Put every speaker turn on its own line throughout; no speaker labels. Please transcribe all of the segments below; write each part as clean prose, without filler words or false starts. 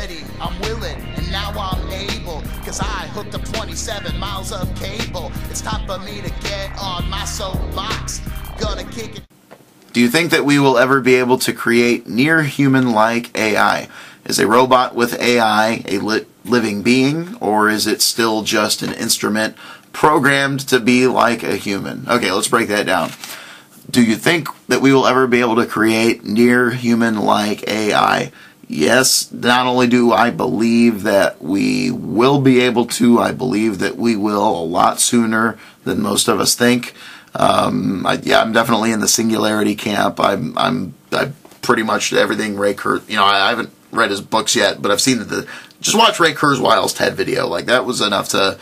ready, I'm willing, and now I'm able, cause I hooked up 27 miles of cable. It's time for me to get on my soapbox. Gonna kick it.
Do you think that we will ever be able to create near human-like AI? Is a robot with AI a living being, or is it still just an instrument programmed to be like a human? Okay, let's break that down. Do you think that we will ever be able to create near human-like AI? Yes, not only do I believe that we will be able to, I believe that we will a lot sooner than most of us think. I'm definitely in the singularity camp. I'm pretty much everything Ray Kurzweil. I haven't read his books yet, but I've seen just watch Ray Kurzweil's TED video. Like, that was enough to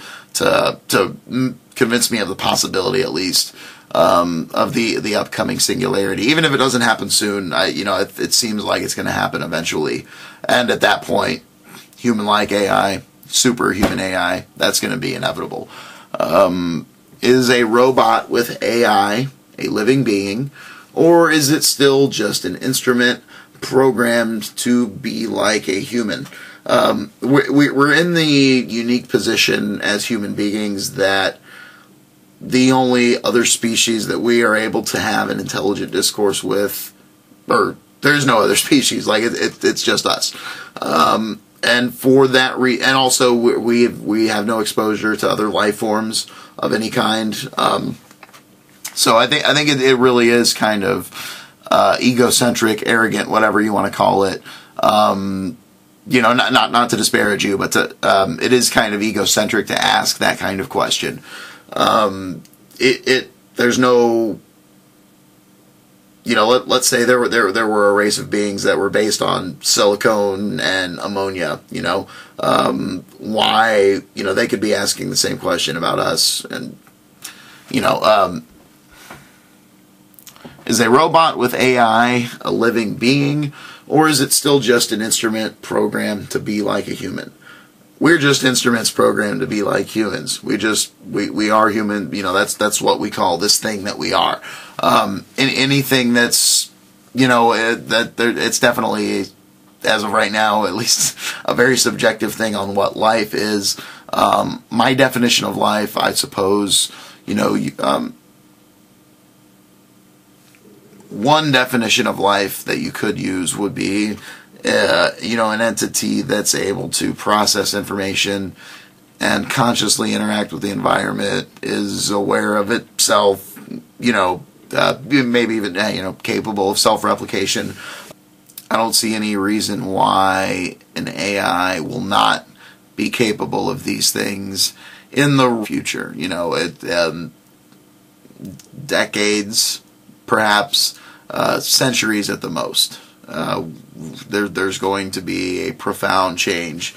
convince me of the possibility, at least, of the upcoming singularity. Even if it doesn't happen soon, it seems like it's going to happen eventually. And at that point, human-like AI, superhuman AI, that's going to be inevitable. Is a robot with AI a living being, or is it still just an instrument programmed to be like a human? We're in the unique position as human beings that the only other species that we are able to have an intelligent discourse with, or there's no other species, like it's just us. And for that and also we have no exposure to other life forms of any kind. So I think it really is kind of egocentric, arrogant, whatever you want to call it. Not to disparage you, but it is kind of egocentric to ask that kind of question. There's no, let's say there were a race of beings that were based on silicone and ammonia, why, they could be asking the same question about us. And, is a robot with AI a living being, or is it still just an instrument programmed to be like a human? We're just instruments programmed to be like humans. We are human. That's what we call this thing that we are. Anything that's, it's definitely, as of right now, at least a very subjective thing on what life is. My definition of life, I suppose, one definition of life that you could use would be, an entity that's able to process information and consciously interact with the environment, is aware of itself, maybe even, capable of self-replication. I don't see any reason why an AI will not be capable of these things in the future. Decades, perhaps centuries at the most. There's going to be a profound change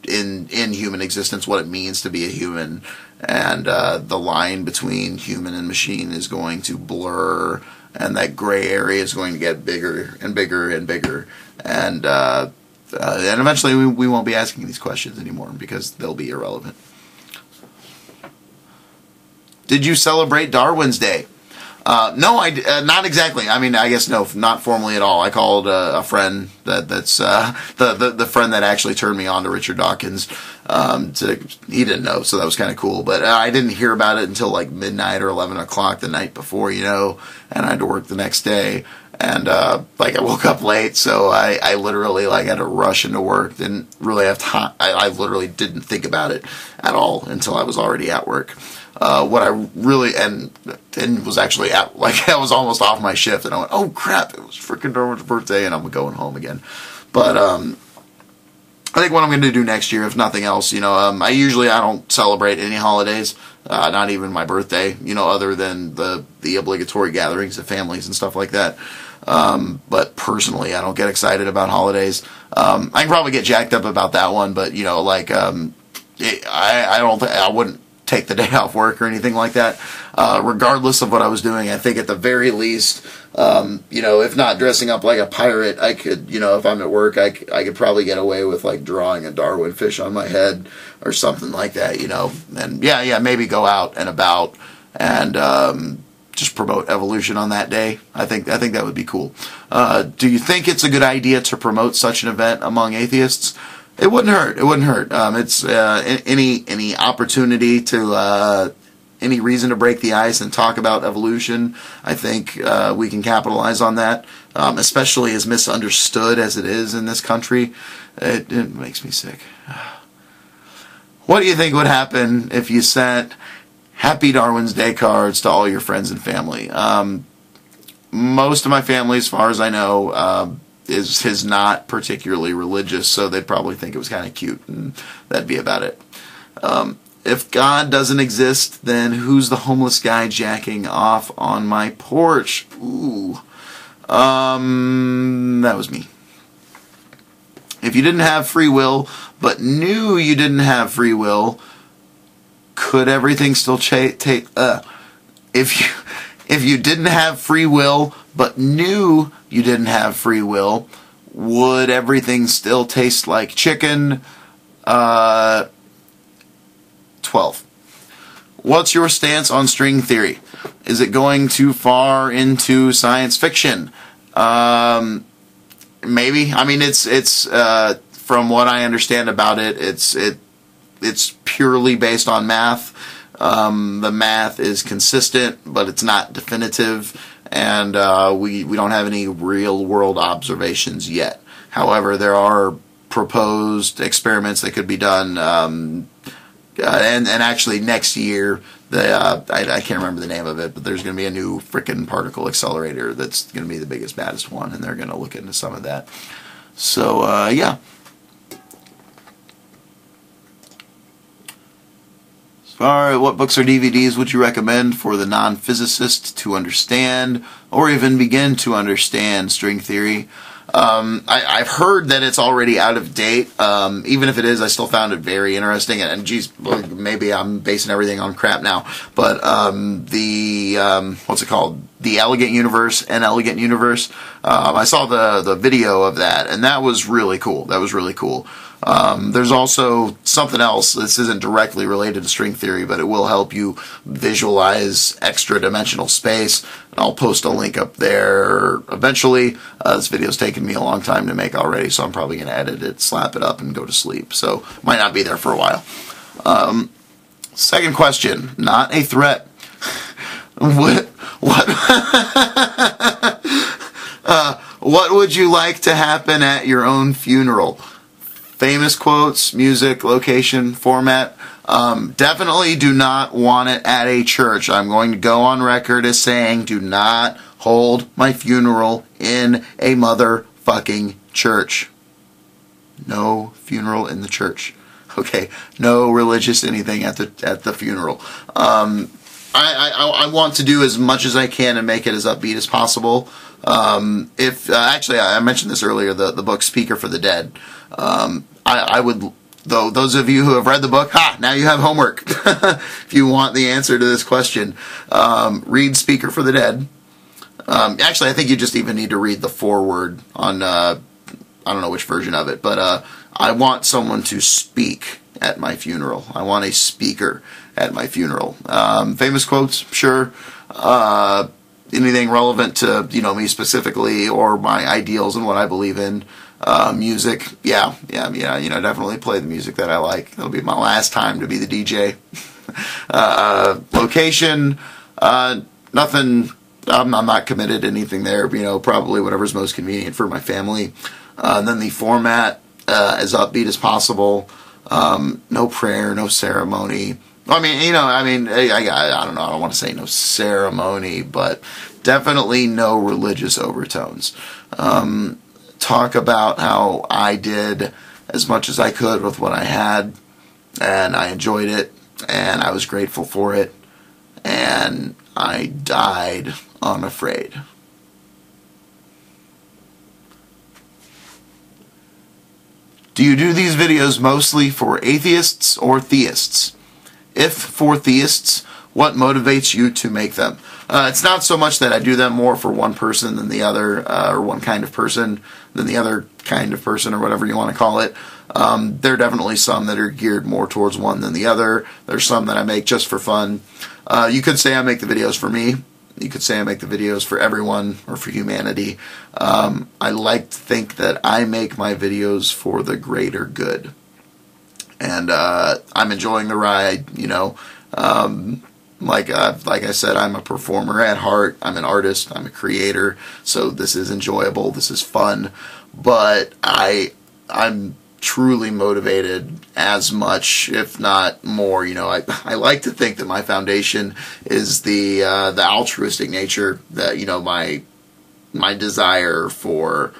in human existence, what it means to be a human, and the line between human and machine is going to blur, and that gray area is going to get bigger and bigger and bigger, and eventually we won't be asking these questions anymore because they'll be irrelevant. Did you celebrate Darwin's Day? No, not exactly. I mean, I guess no, not formally at all. I called a friend that's the friend that actually turned me on to Richard Dawkins. He didn't know, so that was kind of cool. But I didn't hear about it until like midnight or 11 o'clock the night before, and I had to work the next day. And I woke up late, so I literally had to rush into work. Didn't really have time. I literally didn't think about it at all until I was already at work. What I really, and was actually I was almost off my shift, and I went, oh crap, it was freaking Darwin's birthday, and I'm going home again. But I think what I'm going to do next year, if nothing else, I don't celebrate any holidays, not even my birthday, other than the obligatory gatherings of families and stuff like that. But personally, I don't get excited about holidays. I can probably get jacked up about that one, but I wouldn't take the day off work or anything like that. Regardless of what I was doing, I think at the very least, if not dressing up like a pirate, I could, if I'm at work, I could probably get away with drawing a Darwin fish on my head or something like that, and maybe go out and about and just promote evolution on that day. I think that would be cool. Do you think it's a good idea to promote such an event among atheists? It wouldn't hurt. It wouldn't hurt. It's any opportunity to any reason to break the ice and talk about evolution. I think we can capitalize on that, especially as misunderstood as it is in this country. It makes me sick. What do you think would happen if you sent Happy Darwin's Day cards to all your friends and family? Most of my family, as far as I know, is not particularly religious, so they'd probably think it was kind of cute, and that'd be about it. If God doesn't exist, then who's the homeless guy jacking off on my porch? Ooh. That was me. If you didn't have free will, but knew you didn't have free will, could everything still if you didn't have free will, but knew you didn't have free will, would everything still taste like chicken? 12. What's your stance on string theory? Is it going too far into science fiction? Maybe. I mean, it's from what I understand about it, it's purely based on math. The math is consistent, but it's not definitive, and we don't have any real world observations yet. However, there are proposed experiments that could be done, and actually next year, I can't remember the name of it, but there's going to be a new frickin' particle accelerator that's going to be the biggest, baddest one, and they're going to look into some of that. So, yeah. Alright, what books or DVDs would you recommend for the non-physicist to understand or even begin to understand string theory? I've heard that it's already out of date. Even if it is, I still found it very interesting. And geez, maybe I'm basing everything on crap now. But what's it called? The Elegant Universe, An Elegant Universe. I saw the video of that, and that was really cool. That was really cool. There's also something else. This isn't directly related to string theory, but it will help you visualize extra-dimensional space. I'll post a link up there eventually. This video's taken me a long time to make already, so I'm probably going to edit it, slap it up, and go to sleep. So, might not be there for a while. Second question, not a threat. What would you like to happen at your own funeral? Famous quotes, music, location, format. Definitely do not want it at a church. I'm going to go on record as saying do not hold my funeral in a motherfucking church. No funeral in the church. Okay, no religious anything at the funeral. I want to do as much as I can and make it as upbeat as possible. Actually, I mentioned this earlier, the book Speaker for the Dead. I would, though, those of you who have read the book, now you have homework. If you want the answer to this question, read Speaker for the Dead. Actually, I think you just even need to read the foreword on, I don't know which version of it, but I want someone to speak at my funeral. I want a speaker at my funeral. Famous quotes, sure. Anything relevant to, me specifically or my ideals and what I believe in. Music, yeah, definitely play the music that I like. It'll be my last time to be the DJ. Location, nothing, I'm not committed to anything there, probably whatever's most convenient for my family. And then the format, as upbeat as possible. No prayer, no ceremony. I don't know, I don't want to say no ceremony, but definitely no religious overtones. Talk about how I did as much as I could with what I had, and I enjoyed it, and I was grateful for it, and I died unafraid. Do you do these videos mostly for atheists or theists? If for theists, what motivates you to make them? It's not so much that I do them more for one person than the other, or one kind of person than the other kind of person, or whatever you want to call it. There are definitely some that are geared more towards one than the other. There's some that I make just for fun. You could say I make the videos for me. You could say I make the videos for everyone or for humanity. I like to think that I make my videos for the greater good. And I'm enjoying the ride, you know. Like I said, I'm a performer at heart. I'm an artist. I'm a creator. So this is enjoyable. This is fun. But I'm truly motivated as much, if not more. You know, I like to think that my foundation is the altruistic nature, that, you know, my desire for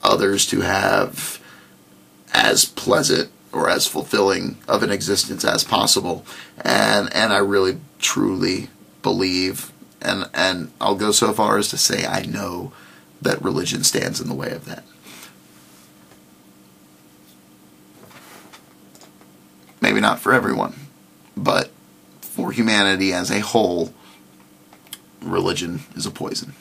others to have as pleasant or as fulfilling of an existence as possible. And I really truly believe, and I'll go so far as to say I know that religion stands in the way of that. Maybe not for everyone, but for humanity as a whole, religion is a poison.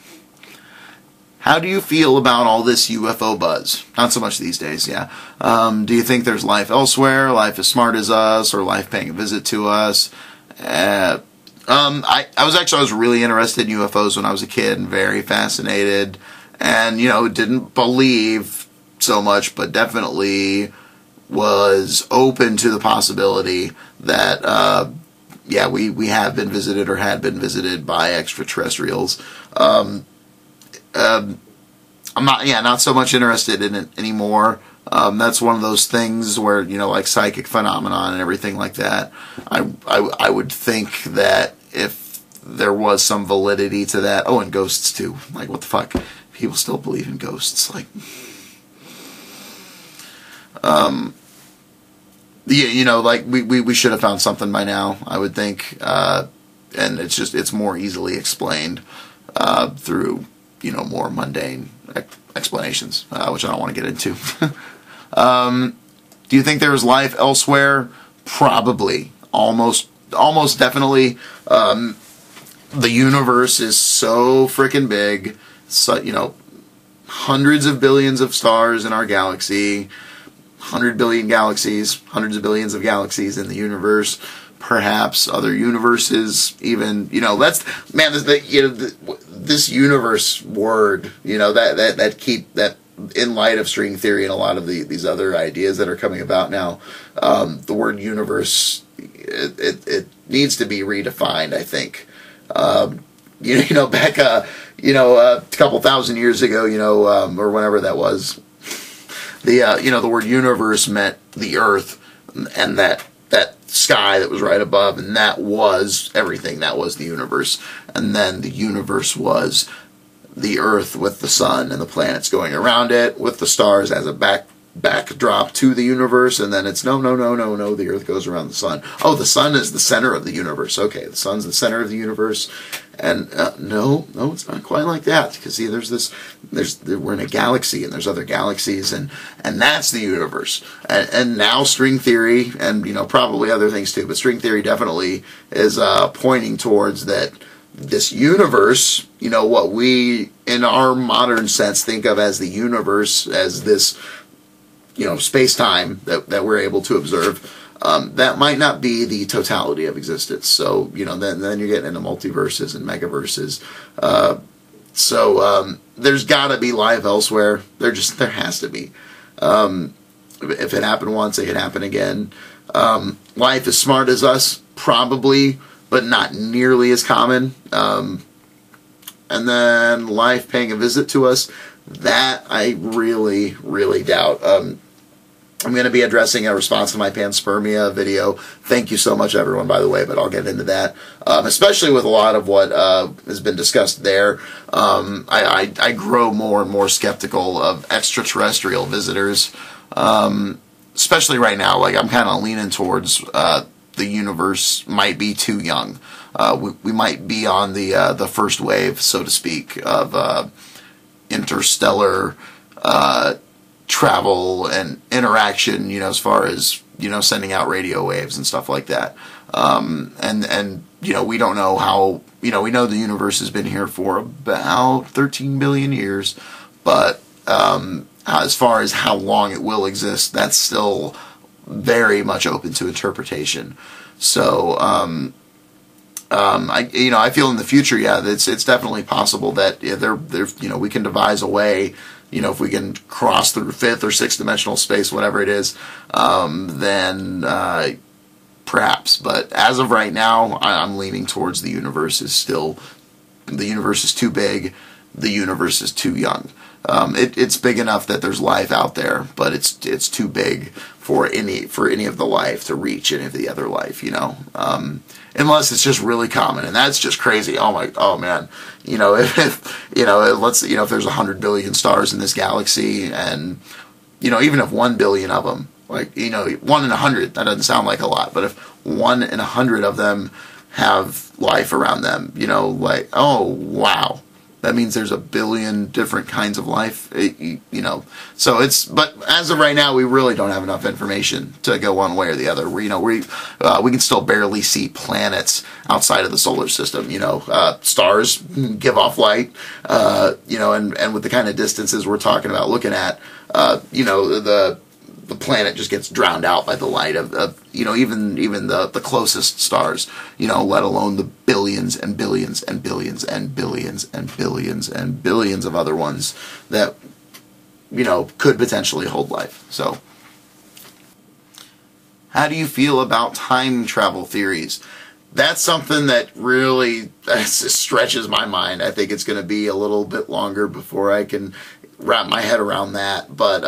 How do you feel about all this UFO buzz? Not so much these days, yeah. Do you think there's life elsewhere, life as smart as us, or life paying a visit to us? I was really interested in UFOs when I was a kid and very fascinated, and, you know, didn't believe so much, but definitely was open to the possibility that, yeah, we have been visited or had been visited by extraterrestrials. I'm not so much interested in it anymore. That's one of those things where, you know, like psychic phenomenon and everything like that. I would think that if there was some validity to that. Oh, and ghosts too. Like, what the fuck? People still believe in ghosts. Like, yeah, you know, like we should have found something by now, I would think. And it's more easily explained through, you know, more mundane explanations, which I don't want to get into. Do you think there is life elsewhere? Probably. Almost definitely. The universe is so freaking big. So, you know, hundreds of billions of stars in our galaxy, 100 billion galaxies, hundreds of billions of galaxies in the universe. Perhaps other universes, even, you know, this universe word, you know, that in light of string theory and a lot of these other ideas that are coming about now, the word universe, it needs to be redefined, I think. You know, back, a couple thousand years ago, you know, or whenever that was, the word universe meant the earth and that sky that was right above, and that was everything. That was the universe. And then the universe was the earth with the sun and the planets going around it, with the stars as a backdrop to the universe. And then it's no, the earth goes around the sun. Oh, the sun is the center of the universe. Okay, the sun's the center of the universe. And no, it's not quite like that. Because see, we're in a galaxy, and there's other galaxies, and that's the universe. And now string theory, and, you know, probably other things too, but string theory definitely is pointing towards that this universe, you know, what we in our modern sense think of as the universe, as this, you know, space-time that we're able to observe. That might not be the totality of existence. So, you know, then you're getting into multiverses and megaverses. So there's got to be life elsewhere. There has to be. If it happened once, it can happen again. Life as smart as us, probably, but not nearly as common. And then life paying a visit to us, that I really, really doubt. I'm going to be addressing a response to my panspermia video. Thank you so much, everyone, by the way, but I'll get into that. Especially with a lot of what has been discussed there. I grow more and more skeptical of extraterrestrial visitors. Especially right now. Like, I'm kind of leaning towards the universe might be too young. We might be on the first wave, so to speak, of interstellar travel and interaction, you know, as far as, you know, sending out radio waves and stuff like that. And you know, we don't know how, you know, we know the universe has been here for about 13 billion years, but as far as how long it will exist, that's still very much open to interpretation. So, I feel in the future, yeah, it's definitely possible that we can devise a way, if we can cross through fifth or sixth dimensional space, whatever it is, then perhaps. But as of right now, I'm leaning towards the universe is too big, the universe is too young. It's big enough that there's life out there, but it's too big for any of the life to reach any of the other life, unless it's just really common, and that's just crazy. Oh man, if there's 100 billion stars in this galaxy, and even if 1 billion of them, 1 in 100, that doesn't sound like a lot, but if 1 in 100 of them have life around them, oh wow. That means there's 1 billion different kinds of life, So but as of right now, we really don't have enough information to go one way or the other. We can still barely see planets outside of the solar system. Stars give off light. And with the kind of distances we're talking about looking at, the planet just gets drowned out by the light of even the closest stars, let alone the billions and billions and billions and billions and billions and billions of other ones that, could potentially hold life. So, how do you feel about time travel theories? That's something that really stretches my mind. I think it's going to be a little bit longer before I can wrap my head around that. But,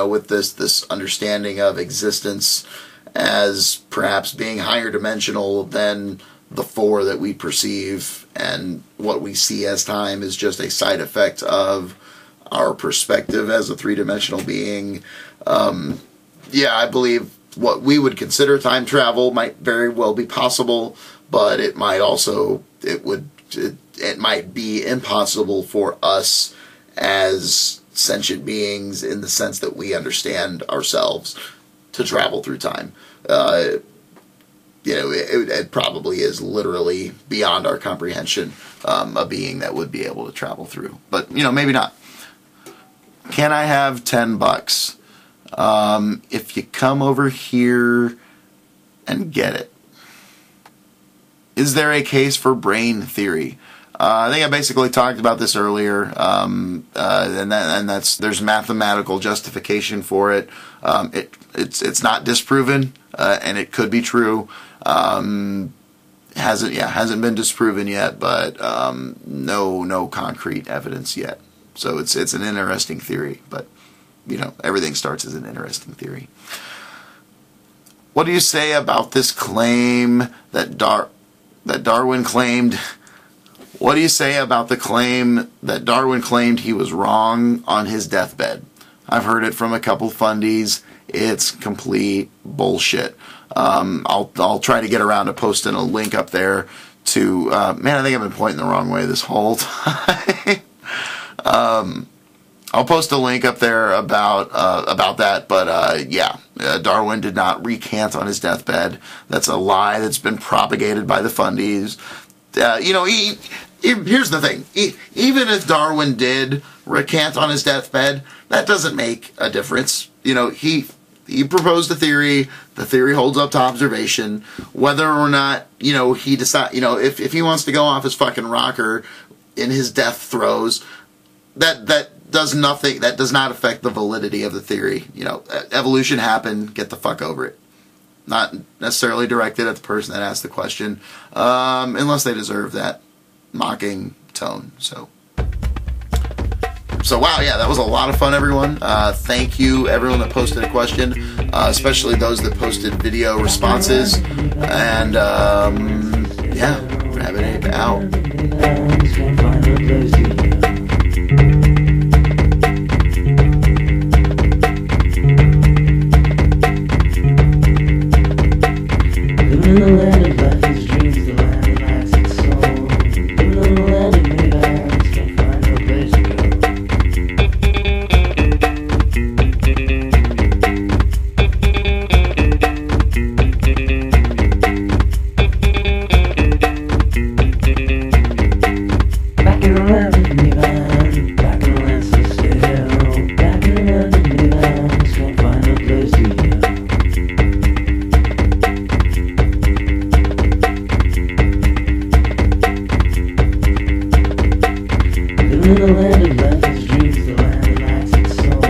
with this understanding of existence as perhaps being higher dimensional than the 4 that we perceive, and what we see as time is just a side effect of our perspective as a 3-dimensional being. I believe what we would consider time travel might very well be possible, but it might be impossible for us as sentient beings in the sense that we understand ourselves to travel through time. It probably is literally beyond our comprehension, a being that would be able to travel through. But, maybe not. Can I have $10? If you come over here and get it. Is there a case for brain theory? I think I basically talked about this earlier, and there's mathematical justification for it. It's not disproven, and it could be true. Hasn't been disproven yet, but no concrete evidence yet. So it's an interesting theory, but everything starts as an interesting theory. What do you say about this claim that Darwin claimed? What do you say about the claim that Darwin claimed he was wrong on his deathbed? I've heard it from a couple fundies. It's complete bullshit. I'll try to get around to posting a link up there to. Man, I think I've been pointing the wrong way this whole time. I'll post a link up there about that. But Darwin did not recant on his deathbed. That's a lie that's been propagated by the fundies. Here's the thing. Even if Darwin did recant on his deathbed, that doesn't make a difference. He proposed a theory. The theory holds up to observation. Whether or not, he decide, if he wants to go off his fucking rocker in his death throes, that does nothing. That does not affect the validity of the theory. Evolution happened. Get the fuck over it. Not necessarily directed at the person that asked the question, unless they deserve that mocking tone. So wow, yeah, that was a lot of fun, everyone. Thank you, everyone that posted a question, especially those that posted video responses. And Rabbit Ape out.
In the land of life, his dreams, the land of life, its soul. In the land of midnight, can't find no place to go. Back in the land. the land of legends, dreams, the land that lacks its soul.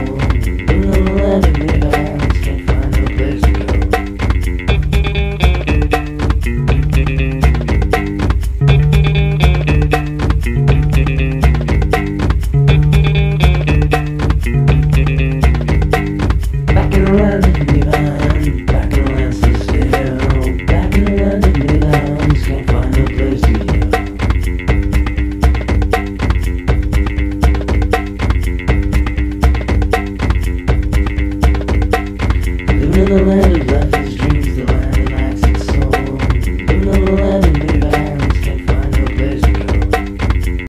Living in the land of midnight, can't find no place to go. Back in the land of midnight, back in the land so still. Back in the land of midnight, can't find no place to go. Living in the land of